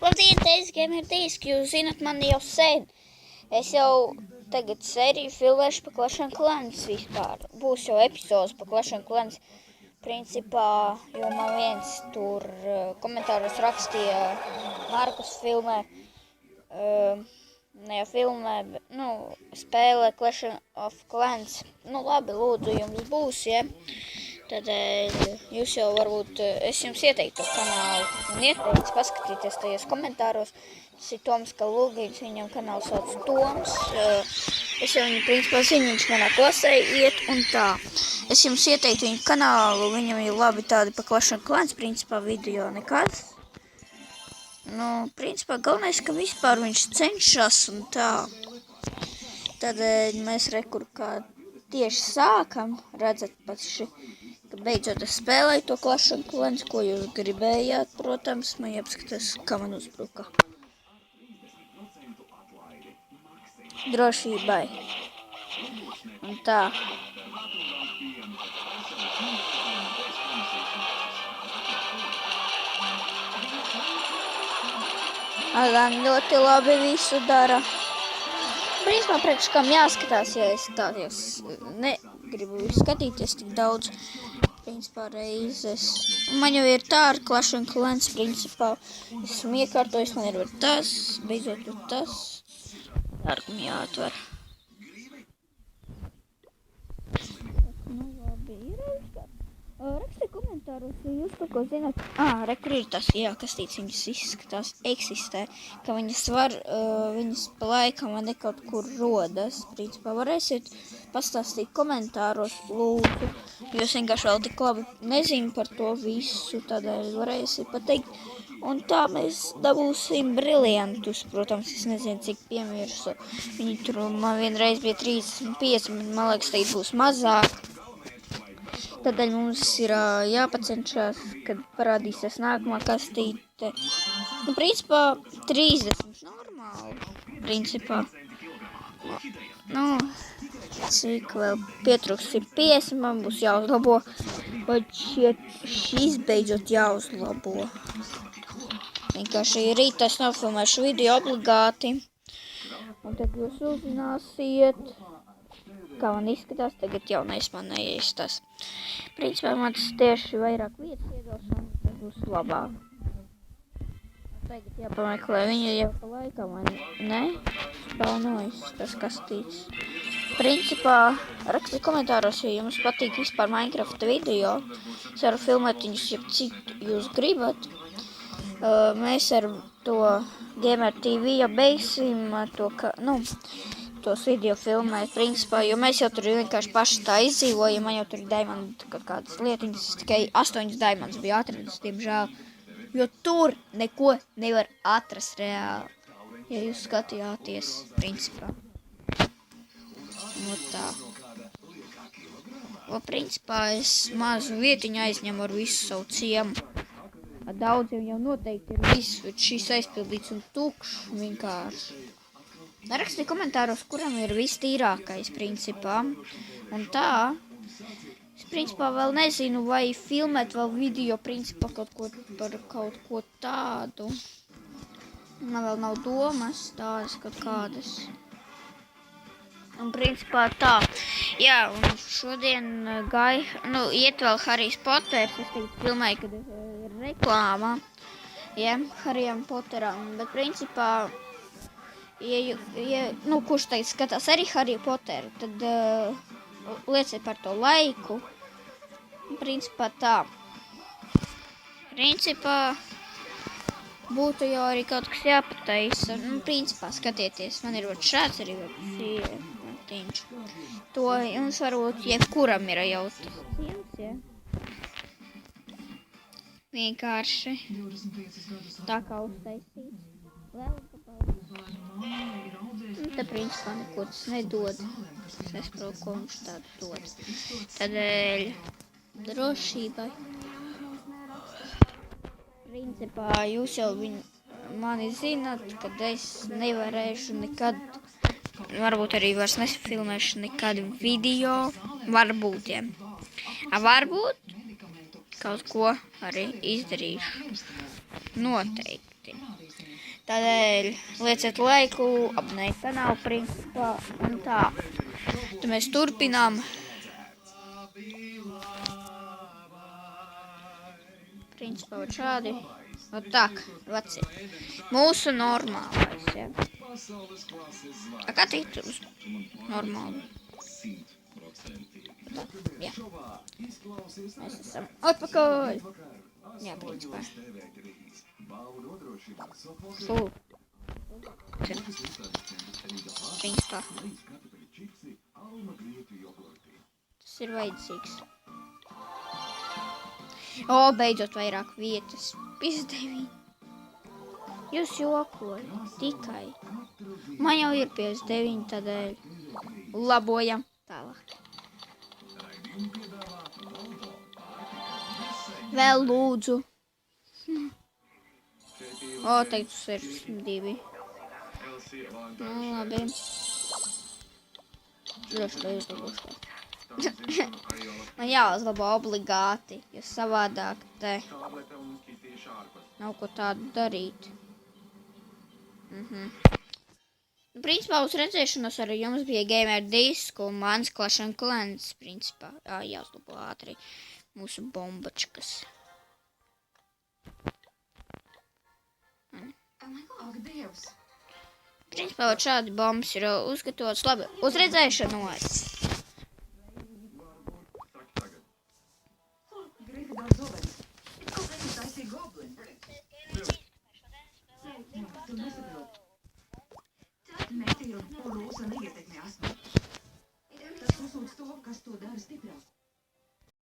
Labdien, Teiz Gamer Disk, jūs zinat mani jau sen. Es jau tagad sēriju filmēšu par Clash of Clans vispār. Būs jau epizodes par Clash of Clans. Principā, jo man viens tur komentāros rakstīja, Markus filmē, ne jau filmē, bet, spēlē Clash of Clans. Labi, lūdzu, jums būs, ja? Tad jūs jau varbūt, es jums ieteiktu to kanālu un ieteiktu paskatīties tajos komentāros. Tas ir Toms Kalugīns, viņam kanāls sauc Toms. Es jau viņu principā zinu, viņš manā klasē iet un tā. Es jums ieteiktu viņu kanālu, viņam ir labi tādi pa Clash of Clans, principā video nekad. Principā galvenais, ka vispār viņš cenšas un tā. Tad mēs rekur kā tieši sākam, redzat paši, ka beidzot es spēlēju to Clash of Clans, ko jūs gribējāt, protams, man jāpaskatās, kā man uzbruka. Drošībai. Un tā. Gan ļoti labi visu dara. Principā priekš kam jāskatās, ja es tādījos negribu skatīties tik daudz. Principā reizes. Man jau ir tā ar Clash of Clans, principā. Esmu iekārtojis, man ir tas, beidzot ir tas. Dārgum jāatver. Labi, ir aizskāt. Rakstiet komentāros, ja jūs par ko zināt. Rekur ir tas, kastīts viņas izskatās, eksistē, ka viņas var, viņas pa laikam vai nekaut kur rodas. Principā varēsiet pastāstīt komentāros, lūdzu, jo es vienkārši vēl tik labi nezinu par to visu, tādēļ varēsiet pateikt. Un tā mēs dabūsim briliantus, protams, es nezinu, cik piemirsu. Viņi tur man vienreiz bija 35, man liekas, tagad būs mazāk. Tādēļ mums ir jāpacenšas, kad parādīsies nākamā kastīte. Principā 30, normāli, principā. Cik vēl pietrūks 150, man būs jāuzlabo, vai šis beidzot jāuzlabo. Vienkārši rīt es nofilmēšu video obligāti, un tad jūs uzzināsiet, kā man izskatās, tagad jaunais man neizstas. Principā man tas tieši vairāk vietas iedos, un tas būs labāk. Tagad jāpameklē, viņa jau pa laikam, ne? Spaunojas tas kastīts. Principā, rakstiet komentāros, ja jums patīk vispār Minecraft video. Es varu filmēt viņus, ja cik jūs gribat. Mēs ar to Gamer TV jau beigsim tos video filmēt, principā, jo mēs jau tur vienkārši paši tā izdzīvojam, man jau tur ir diamanti kaut kādas lietiņas, tikai 8 diamantus bija atradis, diemžēl, jo tur neko nevar atrast reāli, ja jūs skatījāties, principā. Tā. Principā es mazu vietiņu aizņemu ar visu savu ciemu. Daudziem jau noteikti ir viss, bet šis aizpildīts un tukšs vienkārši. Rakstiet komentāros, kuram ir viss tīrākais, principā. Un tā, es principā vēl nezinu, vai filmēt vēl video, principā, par kaut ko tādu. Man vēl nav domas tādas kaut kādas. Un principā tā, jā, un šodien iet vēl Harijs Poters, es tagad filmēju, kad ir reklāma, Harijam Poteram, bet principā, kurš tagad skatās arī Hariju Poteru, tad lieciet par to laiku, principā tā, būtu jau arī kaut kas jāpataisa, principā skatieties, man ir šāds arī Tiņš. To jums varbūt jebkuram ir jau tas ciems, ja? Vienkārši tā kā uztaisīts. Vēl te principā neko tas nedod. Es nesaprotu, ko viņš tādu dod. Tādēļ drošībai. Principā jūs jau mani zināt, kad es nevarēšu nekad. Varbūt arī vairs nesafilmēšu nekādu video. Varbūt, ja. Varbūt kaut ko arī izdarīšu. Noteikti. Tādēļ lieciet laiku, abonējiet kanālu principā un tā. Tad mēs turpinām. Principā šādi. Ot tak, vaci. Mūsu normālais, ja. A kā tikt uz normālu? Jā. Mēs esam atpakaļ. Jā, principā. Principā. Tas ir vajadzīgs. O, beidzot vairāk vietas. 59. Jūs jokojat tikai. Man jau ir 59, tādēļ labojam tālāk. Vēl lūdzu. O, teicu 62. Nu, labi. Droši, ka uzlabošu. Man jāuzlabo obligāti, jo savādāk te nav ko tādu darīt. Principā uz redzēšanos ar jums bija Gamer Disku un mans Clash & Clans, principā. Jā, jāuzlabo ātri mūsu bombačkas. Principā šādi bombas ir uzgatavotas. Labi, uz redzēšanos! Netīru un rūsa neietekmē asmu. Tas uzsūdz to, kas to dara stiprāk.